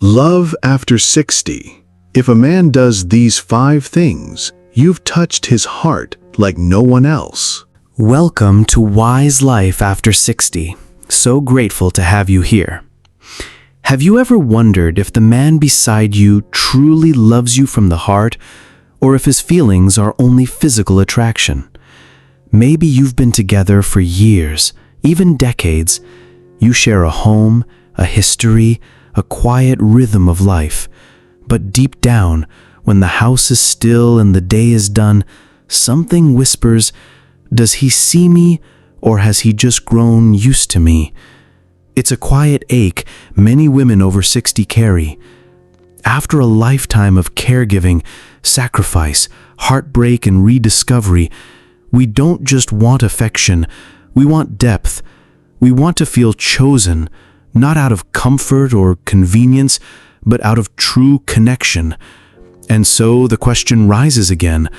Love after 60. If a man does these 5 things, you've touched his heart like no one else. Welcome to Wise Life After 60. So grateful to have you here. Have you ever wondered if the man beside you truly loves you from the heart, or if his feelings are only physical attraction? Maybe you've been together for years, even decades. You share a home, a history, a quiet rhythm of life. But deep down, when the house is still and the day is done, something whispers, "Does he see me, or has he just grown used to me?" It's a quiet ache many women over 60 carry. After a lifetime of caregiving, sacrifice, heartbreak, and rediscovery, we don't just want affection, we want depth. We want to feel chosen, not out of comfort or convenience, but out of true connection. And so the question rises again,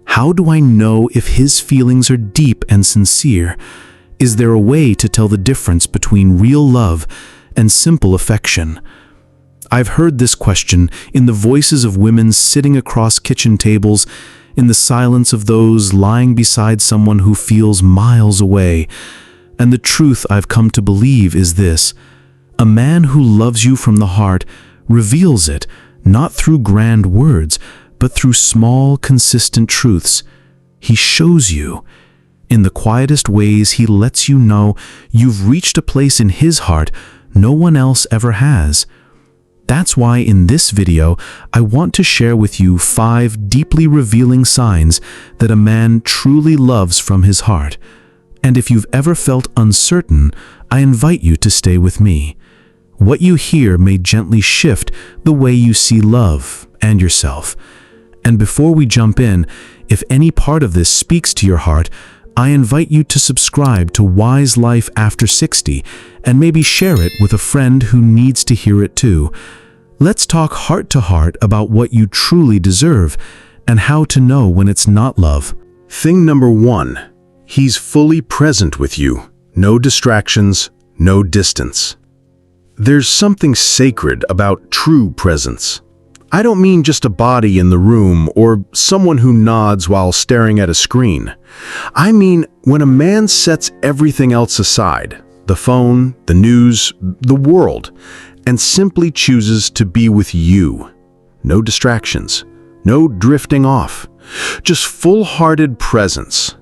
how do I know if his feelings are deep and sincere? Is there a way to tell the difference between real love and simple affection? I've heard this question in the voices of women sitting across kitchen tables, in the silence of those lying beside someone who feels miles away. And the truth I've come to believe is this: a man who loves you from the heart reveals it, not through grand words, but through small, consistent truths. He shows you. In the quietest ways, he lets you know you've reached a place in his heart no one else ever has. That's why in this video, I want to share with you 5 deeply revealing signs that a man truly loves from his heart. And if you've ever felt uncertain, I invite you to stay with me. What you hear may gently shift the way you see love and yourself. And before we jump in, if any part of this speaks to your heart, I invite you to subscribe to Wise Life After 60 and maybe share it with a friend who needs to hear it too. Let's talk heart to heart about what you truly deserve and how to know when it's not love. Thing number 1. He's fully present with you. No distractions, no distance. There's something sacred about true presence. I don't mean just a body in the room or someone who nods while staring at a screen. I mean when a man sets everything else aside, the phone, the news, the world, and simply chooses to be with you. No distractions, no drifting off, just full-hearted presence.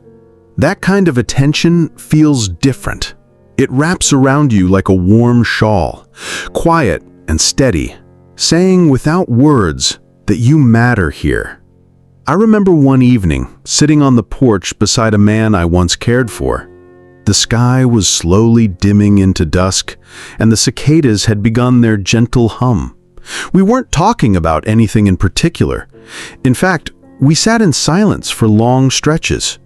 That kind of attention feels different. It wraps around you like a warm shawl, quiet and steady, saying without words that you matter here. I remember one evening, sitting on the porch beside a man I once cared for. The sky was slowly dimming into dusk, and the cicadas had begun their gentle hum. We weren't talking about anything in particular. In fact, we sat in silence for long stretches.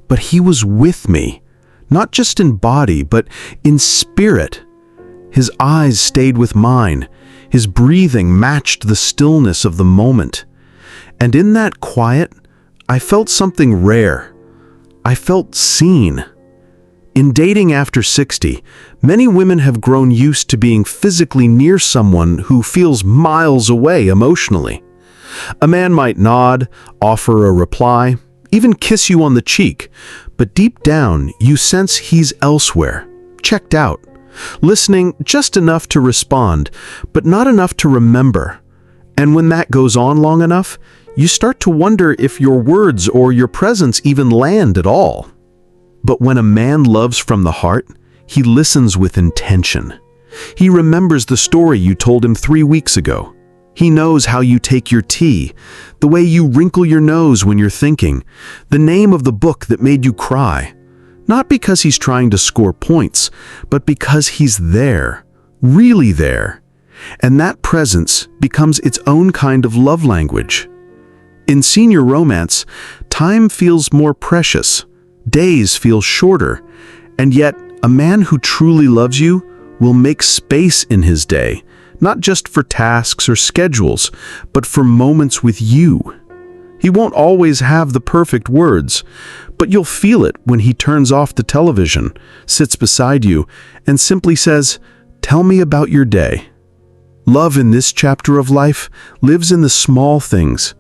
But he was with me, not just in body, but in spirit. His eyes stayed with mine. His breathing matched the stillness of the moment. And in that quiet, I felt something rare. I felt seen. In dating after 60, many women have grown used to being physically near someone who feels miles away emotionally. A man might nod, offer a reply, even kiss you on the cheek, but deep down you sense he's elsewhere, checked out, listening just enough to respond, but not enough to remember. And when that goes on long enough, you start to wonder if your words or your presence even land at all. But when a man loves from the heart, he listens with intention. He remembers the story you told him 3 weeks ago. He knows how you take your tea, the way you wrinkle your nose when you're thinking, the name of the book that made you cry. Not because he's trying to score points, but because he's there, really there. And that presence becomes its own kind of love language. In senior romance, time feels more precious, days feel shorter, and yet a man who truly loves you will make space in his day, not just for tasks or schedules, but for moments with you. He won't always have the perfect words, but you'll feel it when he turns off the television, sits beside you, and simply says, "Tell me about your day." Love in this chapter of life lives in the small things,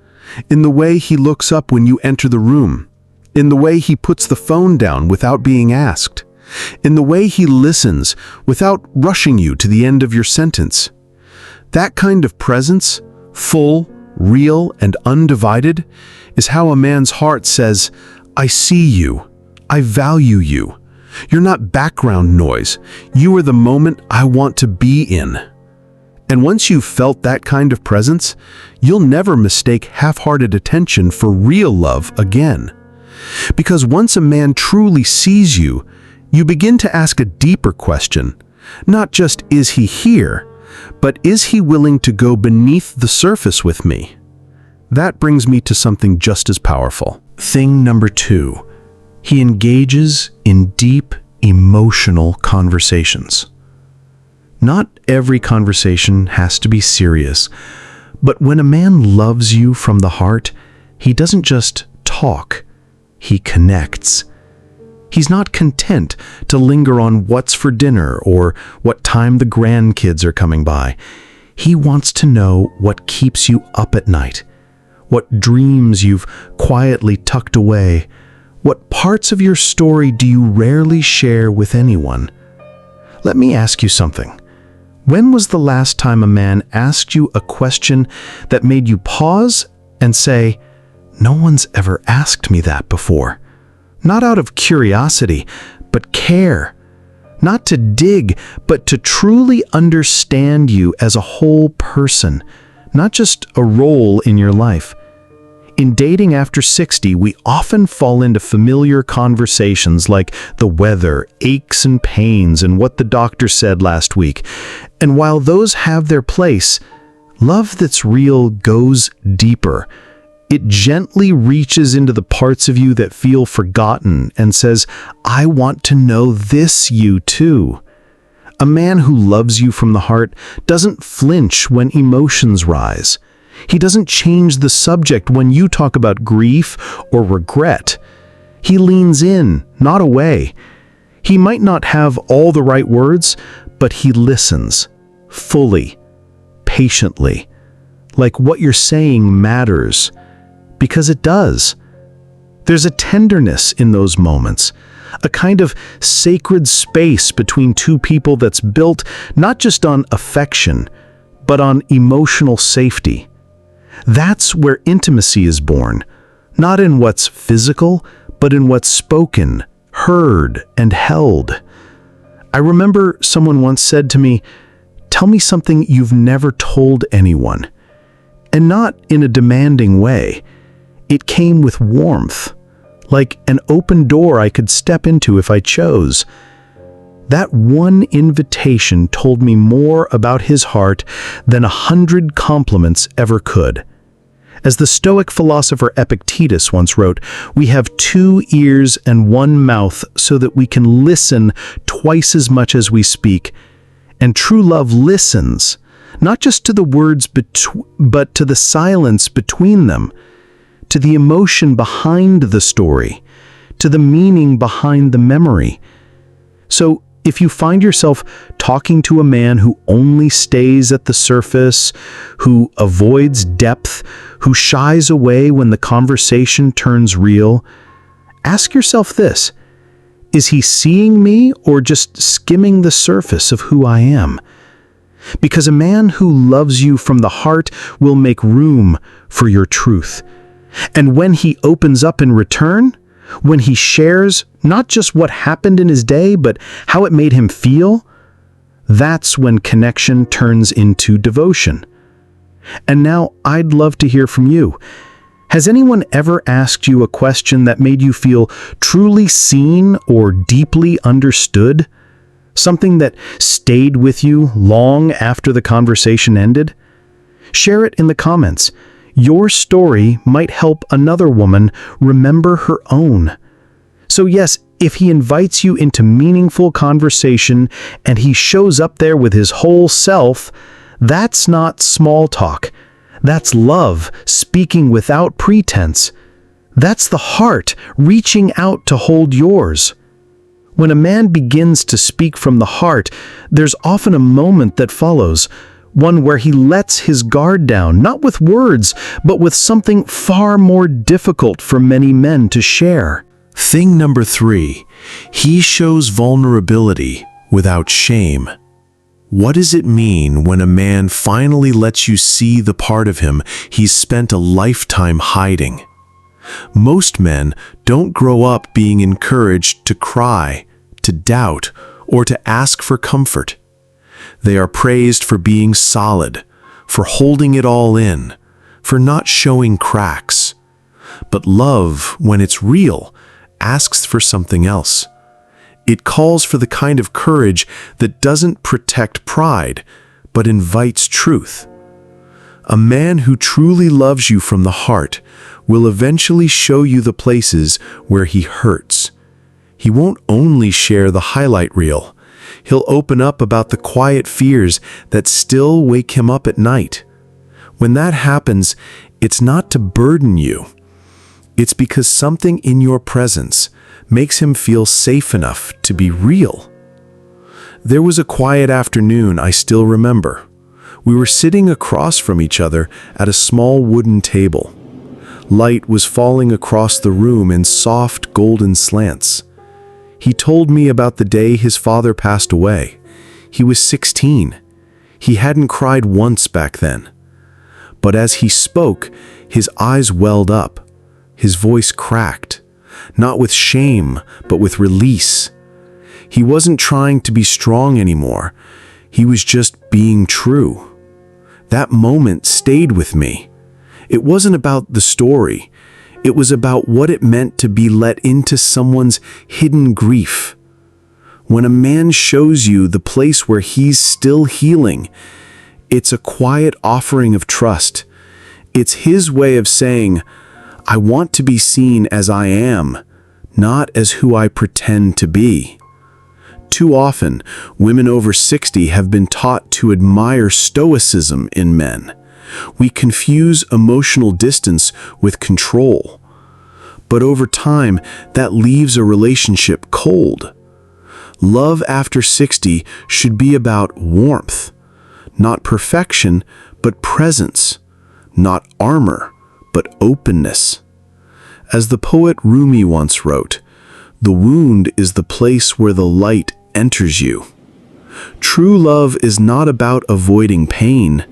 in the way he looks up when you enter the room, in the way he puts the phone down without being asked, in the way he listens without rushing you to the end of your sentence. That kind of presence, full, real, and undivided, is how a man's heart says, "I see you. I value you. You're not background noise. You are the moment I want to be in." And once you've felt that kind of presence, you'll never mistake half-hearted attention for real love again. Because once a man truly sees you, you begin to ask a deeper question. Not just, is he here, but is he willing to go beneath the surface with me? That brings me to something just as powerful. Thing number 2. He engages in deep, emotional conversations. Not every conversation has to be serious, but when a man loves you from the heart, he doesn't just talk, he connects. He's not content to linger on what's for dinner or what time the grandkids are coming by. He wants to know what keeps you up at night, what dreams you've quietly tucked away, what parts of your story do you rarely share with anyone. Let me ask you something. When was the last time a man asked you a question that made you pause and say, "No one's ever asked me that before"? Not out of curiosity, but care. Not to dig, but to truly understand you as a whole person, not just a role in your life. In dating after 60, we often fall into familiar conversations like the weather, aches and pains, and what the doctor said last week. And while those have their place, love that's real goes deeper. It gently reaches into the parts of you that feel forgotten and says, "I want to know this you too." A man who loves you from the heart doesn't flinch when emotions rise. He doesn't change the subject when you talk about grief or regret. He leans in, not away. He might not have all the right words, but he listens, fully, patiently, like what you're saying matters, because it does. There's a tenderness in those moments, a kind of sacred space between two people that's built not just on affection, but on emotional safety. That's where intimacy is born, not in what's physical, but in what's spoken, heard, and held. I remember someone once said to me, "Tell me something you've never told anyone." And not in a demanding way. It came with warmth, like an open door I could step into if I chose. That one invitation told me more about his heart than 100 compliments ever could. As the Stoic philosopher Epictetus once wrote, "We have 2 ears and 1 mouth so that we can listen twice as much as we speak." And true love listens, not just to the words but to the silence between them, to the emotion behind the story, to the meaning behind the memory. So if you find yourself talking to a man who only stays at the surface, who avoids depth, who shies away when the conversation turns real, ask yourself this: is he seeing me or just skimming the surface of who I am? Because a man who loves you from the heart will make room for your truth. And when he opens up in return, when he shares not just what happened in his day, but how it made him feel, that's when connection turns into devotion. And now I'd love to hear from you. Has anyone ever asked you a question that made you feel truly seen or deeply understood? Something that stayed with you long after the conversation ended? Share it in the comments. Your story might help another woman remember her own. So yes, if he invites you into meaningful conversation and he shows up there with his whole self, that's not small talk. That's love speaking without pretense. That's the heart reaching out to hold yours. When a man begins to speak from the heart, there's often a moment that follows, one where he lets his guard down, not with words, but with something far more difficult for many men to share. Thing number 3, he shows vulnerability without shame. What does it mean when a man finally lets you see the part of him he's spent a lifetime hiding? Most men don't grow up being encouraged to cry, to doubt, or to ask for comfort. They are praised for being solid, for holding it all in, for not showing cracks. But love, when it's real, asks for something else. It calls for the kind of courage that doesn't protect pride, but invites truth. A man who truly loves you from the heart will eventually show you the places where he hurts. He won't only share the highlight reel. He'll open up about the quiet fears that still wake him up at night. When that happens, it's not to burden you. It's because something in your presence makes him feel safe enough to be real. There was a quiet afternoon I still remember. We were sitting across from each other at a small wooden table. Light was falling across the room in soft golden slants. He told me about the day his father passed away. He was 16. He hadn't cried once back then. But as he spoke, his eyes welled up. His voice cracked, not with shame, but with release. He wasn't trying to be strong anymore. He was just being true. That moment stayed with me. It wasn't about the story. It was about what it meant to be let into someone's hidden grief. When a man shows you the place where he's still healing, it's a quiet offering of trust. It's his way of saying, I want to be seen as I am, not as who I pretend to be. Too often, women over 60 have been taught to admire stoicism in men. We confuse emotional distance with control. But over time, that leaves a relationship cold. Love after 60 should be about warmth, not perfection, but presence, not armor, but openness. As the poet Rumi once wrote, the wound is the place where the light enters you. True love is not about avoiding pain.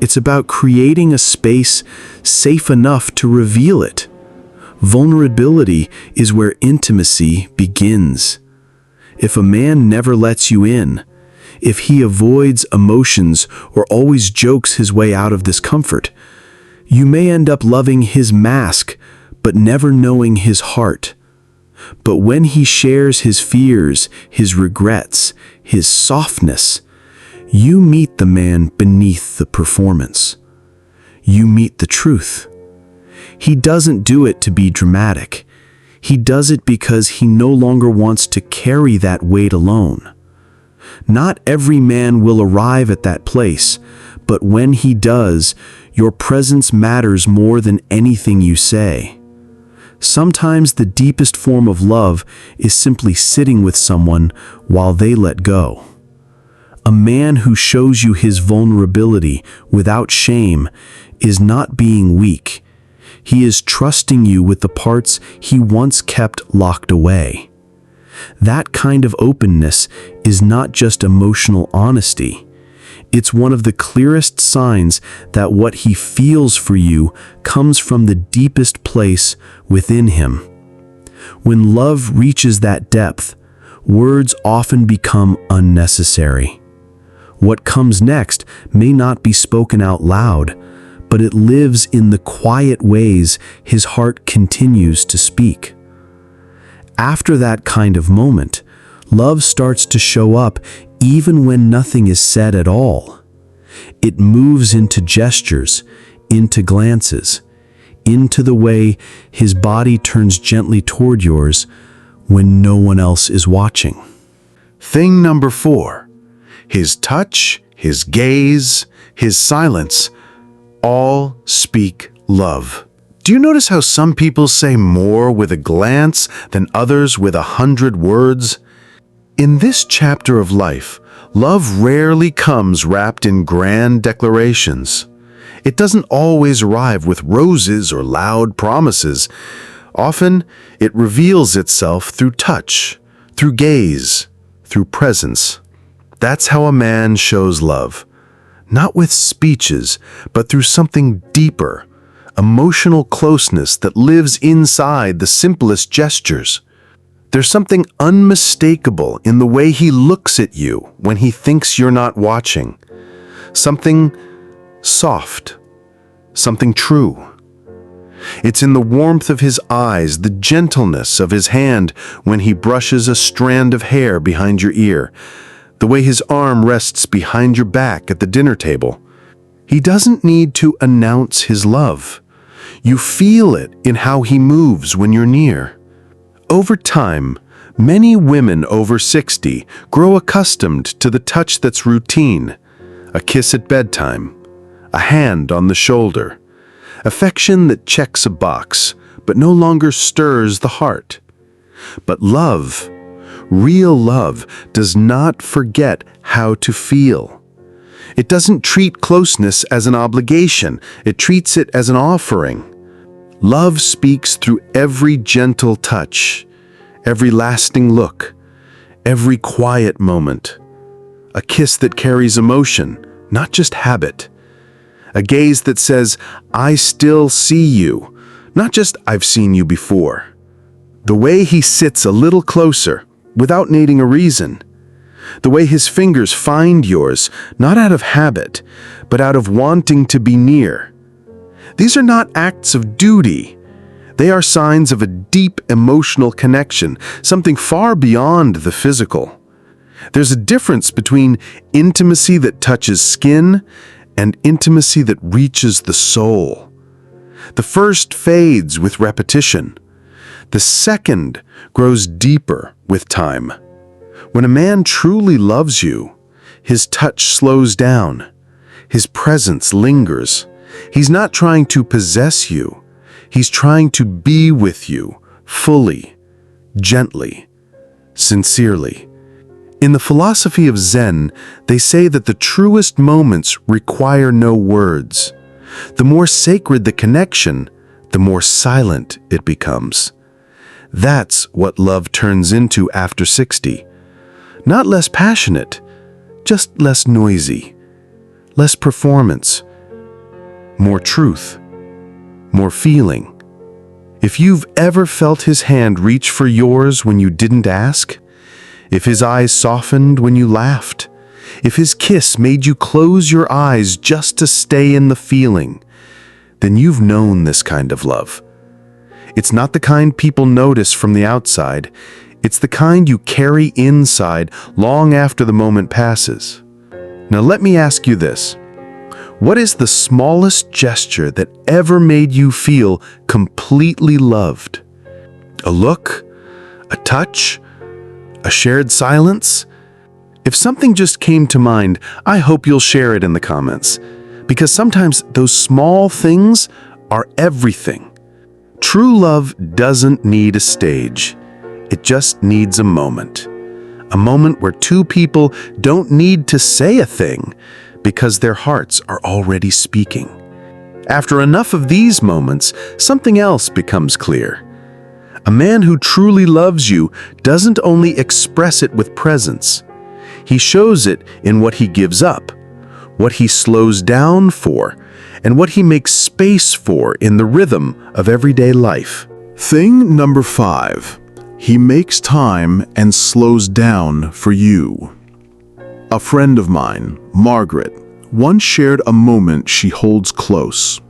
It's about creating a space safe enough to reveal it. Vulnerability is where intimacy begins. If a man never lets you in, if he avoids emotions or always jokes his way out of discomfort, you may end up loving his mask, but never knowing his heart. But when he shares his fears, his regrets, his softness, you meet the man beneath the performance. You meet the truth. He doesn't do it to be dramatic. He does it because he no longer wants to carry that weight alone. Not every man will arrive at that place, but when he does, your presence matters more than anything you say. Sometimes the deepest form of love is simply sitting with someone while they let go. A man who shows you his vulnerability without shame is not being weak. He is trusting you with the parts he once kept locked away. That kind of openness is not just emotional honesty. It's one of the clearest signs that what he feels for you comes from the deepest place within him. When love reaches that depth, words often become unnecessary. What comes next may not be spoken out loud, but it lives in the quiet ways his heart continues to speak. After that kind of moment, love starts to show up even when nothing is said at all. It moves into gestures, into glances, into the way his body turns gently toward yours when no one else is watching. Thing number 4. His touch, his gaze, his silence, all speak love. Do you notice how some people say more with a glance than others with 100 words? In this chapter of life, Love rarely comes wrapped in grand declarations. It doesn't always arrive with roses or loud promises. Often, it reveals itself through touch, through gaze, through presence. That's how a man shows love. Not with speeches, but through something deeper, emotional closeness that lives inside the simplest gestures. There's something unmistakable in the way he looks at you when he thinks you're not watching. Something soft, something true. It's in the warmth of his eyes, the gentleness of his hand when he brushes a strand of hair behind your ear, the way his arm rests behind your back at the dinner table. He doesn't need to announce his love. You feel it in how he moves when you're near. Over time, many women over 60 grow accustomed to the touch that's routine, a kiss at bedtime, a hand on the shoulder, affection that checks a box but no longer stirs the heart. But love, real love, does not forget how to feel. It doesn't treat closeness as an obligation, it treats it as an offering. Love speaks through every gentle touch, every lasting look, every quiet moment. A kiss that carries emotion, not just habit. A gaze that says, "I still see you," not just "I've seen you before." The way he sits a little closer, without needing a reason. The way his fingers find yours, not out of habit, but out of wanting to be near. These are not acts of duty. They are signs of a deep emotional connection, something far beyond the physical. There's a difference between intimacy that touches skin and intimacy that reaches the soul. The first fades with repetition. The second grows deeper with time. When a man truly loves you, his touch slows down. His presence lingers. He's not trying to possess you. He's trying to be with you, fully, gently, sincerely. In the philosophy of Zen, they say that the truest moments require no words. The more sacred the connection, the more silent it becomes. That's what love turns into after 60. Not less passionate, just less noisy, less performance, more truth, more feeling. If you've ever felt his hand reach for yours when you didn't ask, if his eyes softened when you laughed, if his kiss made you close your eyes just to stay in the feeling, then you've known this kind of love. It's not the kind people notice from the outside. It's the kind you carry inside long after the moment passes. Now let me ask you this. What is the smallest gesture that ever made you feel completely loved? A look? A touch? A shared silence? If something just came to mind, I hope you'll share it in the comments, because sometimes those small things are everything. True love doesn't need a stage. It just needs a moment. A moment where two people don't need to say a thing because their hearts are already speaking. After enough of these moments, something else becomes clear. A man who truly loves you doesn't only express it with presence. He shows it in what he gives up, what he slows down for, and what he makes space for in the rhythm of everyday life. Thing number 5. He makes time and slows down for you. A friend of mine, Margaret, once shared a moment she holds close.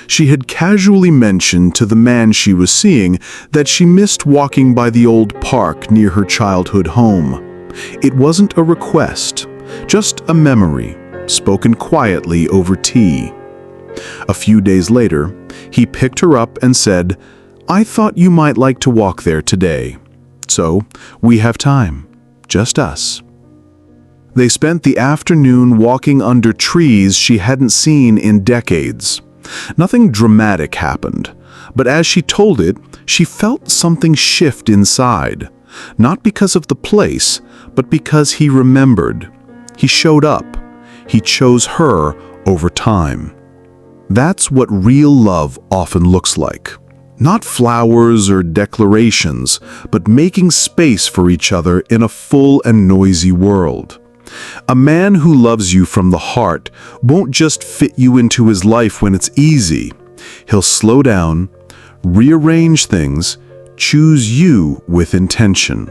She had casually mentioned to the man she was seeing that she missed walking by the old park near her childhood home. It wasn't a request, just a memory, spoken quietly over tea. A few days later, he picked her up and said, "I thought you might like to walk there today. So, we have time. Just us." They spent the afternoon walking under trees she hadn't seen in decades. Nothing dramatic happened, but as she told it, she felt something shift inside. Not because of the place, but because he remembered. He showed up. He chose her over time. That's what real love often looks like. Not flowers or declarations, but making space for each other in a full and noisy world. A man who loves you from the heart won't just fit you into his life when it's easy. He'll slow down, rearrange things, choose you with intention.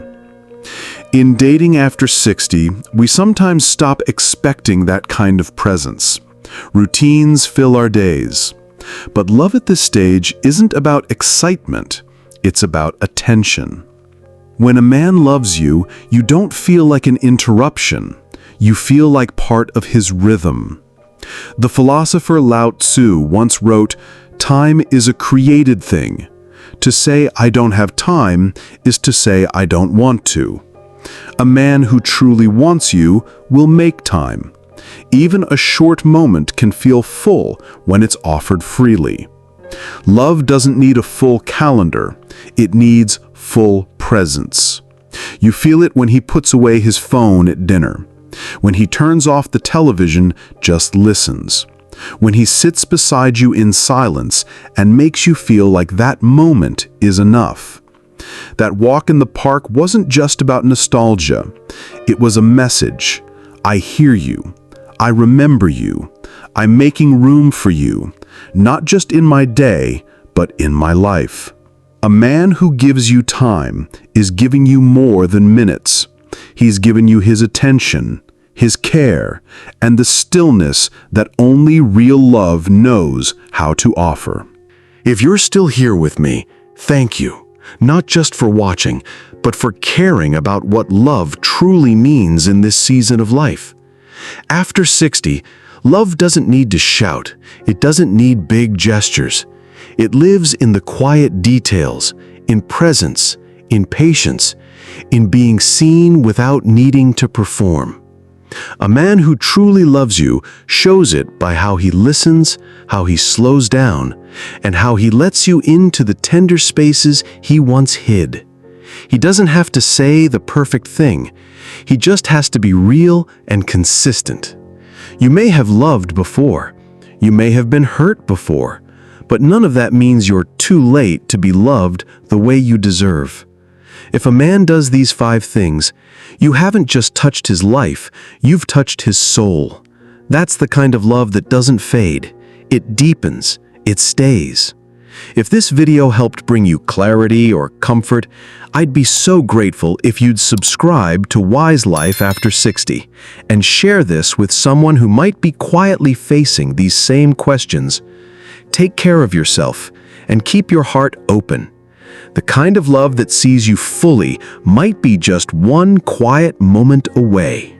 In dating after 60, we sometimes stop expecting that kind of presence. Routines fill our days. But love at this stage isn't about excitement, it's about attention. When a man loves you, you don't feel like an interruption. You feel like part of his rhythm. The philosopher Lao Tzu once wrote, "Time is a created thing. To say I don't have time is to say I don't want to." A man who truly wants you will make time. Even a short moment can feel full when it's offered freely. Love doesn't need a full calendar. It needs full presence. You feel it when he puts away his phone at dinner. When he turns off the television, just listens. When he sits beside you in silence and makes you feel like that moment is enough. That walk in the park wasn't just about nostalgia. It was a message. I hear you. I remember you. I'm making room for you, not just in my day, but in my life. A man who gives you time is giving you more than minutes. He's given you his attention, his care, and the stillness that only real love knows how to offer. If you're still here with me, thank you. Not just for watching, but for caring about what love truly means in this season of life. After 60, love doesn't need to shout. It doesn't need big gestures. It lives in the quiet details, in presence, in patience, in being seen without needing to perform. A man who truly loves you shows it by how he listens, how he slows down, and how he lets you into the tender spaces he once hid. He doesn't have to say the perfect thing. He just has to be real and consistent. You may have loved before. You may have been hurt before. But none of that means you're too late to be loved the way you deserve. If a man does these 5 things, you haven't just touched his life, you've touched his soul. That's the kind of love that doesn't fade. It deepens. It stays. If this video helped bring you clarity or comfort, I'd be so grateful if you'd subscribe to Wise Life After 60 and share this with someone who might be quietly facing these same questions. Take care of yourself and keep your heart open. The kind of love that sees you fully might be just one quiet moment away.